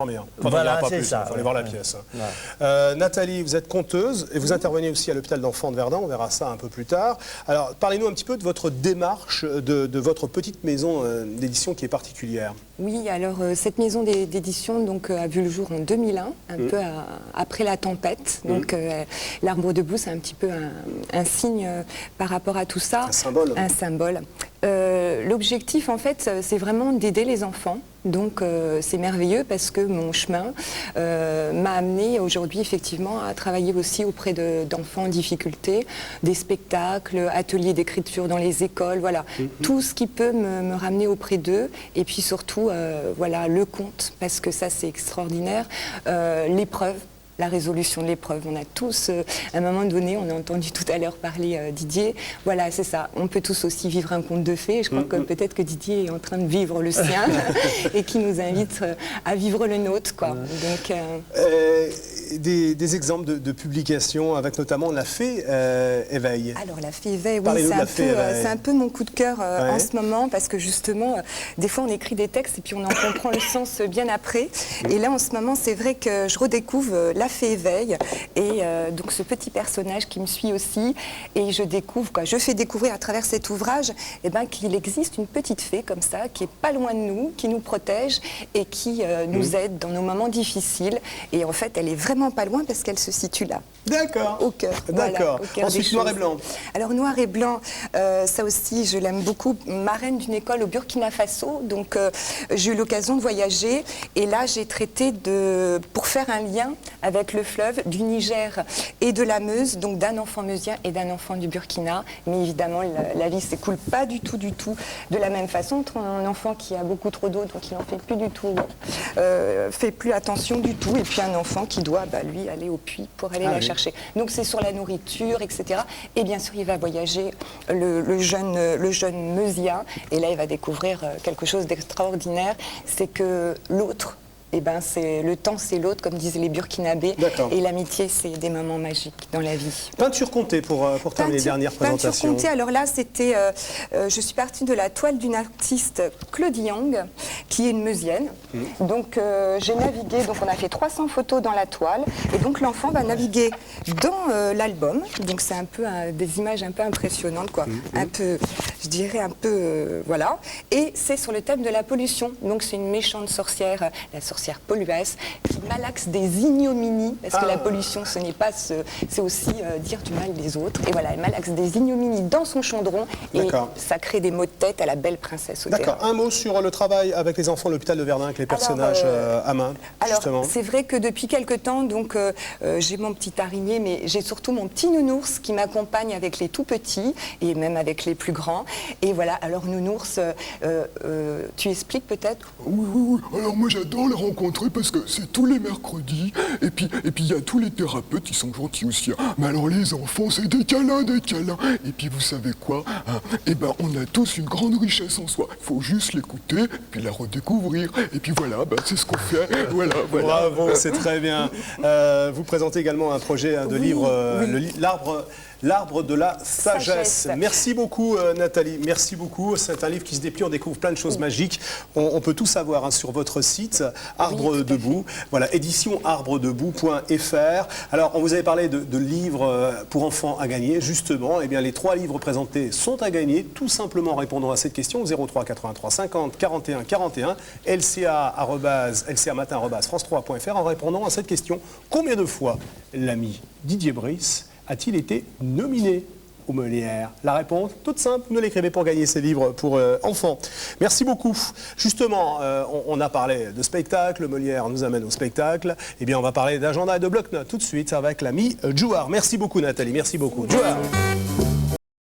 Enfin, voilà, c'est ça. Il faut aller voir la pièce. Ouais. Nathalie, vous êtes conteuse et vous intervenez aussi à l'hôpital d'enfants de Verdun. On verra ça un peu plus tard. Alors, parlez-nous un petit peu de votre démarche, de votre petite maison d'édition qui est particulière. Oui, alors cette maison d'édition a vu le jour en 2001, un peu après la tempête. Donc l'Arbre debout, c'est un petit peu un signe par rapport à tout ça. Un symbole. Un symbole. L'objectif, en fait, c'est vraiment d'aider les enfants. Donc c'est merveilleux parce que mon chemin m'a amené aujourd'hui effectivement à travailler aussi auprès d'enfants en difficulté, des spectacles, ateliers d'écriture dans les écoles, voilà, tout ce qui peut me ramener auprès d'eux et puis surtout voilà, le conte parce que ça c'est extraordinaire, l'épreuve. La résolution de l'épreuve. On a tous, à un moment donné, on a entendu tout à l'heure parler Didier, voilà, c'est ça. On peut tous aussi vivre un conte de fées. Je crois que peut-être que Didier est en train de vivre le sien et qui nous invite à vivre le nôtre, quoi. Donc, des exemples de publications avec notamment La Fée éveille. Alors La Fée éveille, oui, c'est un peu mon coup de cœur en ce moment parce que justement, des fois on écrit des textes et puis on en comprend le sens bien après. Et là en ce moment, c'est vrai que je redécouvre La Fée éveille et donc ce petit personnage qui me suit aussi et je fais découvrir à travers cet ouvrage qu'il existe une petite fée comme ça qui est pas loin de nous, qui nous protège et qui nous aide dans nos moments difficiles et en fait elle est vraiment pas loin parce qu'elle se situe là. D'accord. Au cœur. D'accord. Voilà, ensuite noir et blanc. Alors noir et blanc, ça aussi je l'aime beaucoup. Marraine d'une école au Burkina Faso, donc j'ai eu l'occasion de voyager et là j'ai traité pour faire un lien avec le fleuve du Niger et de la Meuse, donc d'un enfant meusien et d'un enfant du Burkina. Mais évidemment la vie s'écoule pas du tout de la même façon entre un enfant qui a beaucoup trop d'eau, donc il en fait plus du tout, fait plus attention du tout, et puis un enfant qui doit lui aller au puits pour aller la chercher. Donc c'est sur la nourriture, etc. Et bien sûr il va voyager le jeune meusien et là il va découvrir quelque chose d'extraordinaire, c'est que l'autre, c'est le temps, c'est l'autre, comme disaient les Burkinabés. Et l'amitié, c'est des moments magiques dans la vie. Peinture comptée pour terminer les dernières présentations. Peinture comptée, alors là, c'était... je suis partie de la toile d'une artiste, Claude Yang, qui est une meusienne. Donc j'ai navigué, donc on a fait 300 photos dans la toile. Et donc l'enfant va naviguer dans l'album. Donc c'est un peu des images un peu impressionnantes, quoi. Un peu, je dirais un peu... voilà. Et c'est sur le thème de la pollution. Donc c'est une méchante sorcière, la sorcière Polluès, qui malaxe des ignominies, parce que la pollution, ce n'est pas c'est aussi dire du mal des autres. Et voilà, elle malaxe des ignominies dans son chaudron et ça crée des maux de tête à la belle princesse au D'accord. Un mot sur le travail avec les enfants de l'hôpital de Verdun, avec les personnages à main, justement. Alors, c'est vrai que depuis quelque temps, donc j'ai mon petit araignée, mais j'ai surtout mon petit nounours qui m'accompagne avec les tout petits et même avec les plus grands. Et voilà, alors nounours, tu expliques peut-être? Oui. Alors moi j'adore les rencontrer parce que c'est tous les mercredis et puis il y a tous les thérapeutes qui sont gentils aussi. Mais alors les enfants, c'est des câlins. Et puis vous savez quoi, on a tous une grande richesse en soi. Il faut juste l'écouter, puis la redécouvrir. Et puis voilà, c'est ce qu'on fait. Voilà. Bravo, c'est très bien. Vous présentez également un projet de livre, L'Arbre de la Sagesse. Merci beaucoup Nathalie, merci beaucoup. C'est un livre qui se déplie, on découvre plein de choses magiques. On peut tout savoir sur votre site, Arbre Debout. Voilà, édition arbredebout.fr. Alors, on vous avait parlé de livres pour enfants à gagner. Justement, les 3 livres présentés sont à gagner, tout simplement en répondant à cette question, 03 83 50 41 41, lca@france3.fr, en répondant à cette question. Combien de fois l'ami Didier Brice a-t-il été nominé aux Molières? La réponse, toute simple, ne l'écrivez pour gagner ces livres pour enfants. Merci beaucoup. Justement, on a parlé de spectacle, Molière nous amène au spectacle. On va parler d'agenda et de bloc-notes tout de suite avec l'ami Djouar. Merci beaucoup Nathalie, merci beaucoup. Djouar.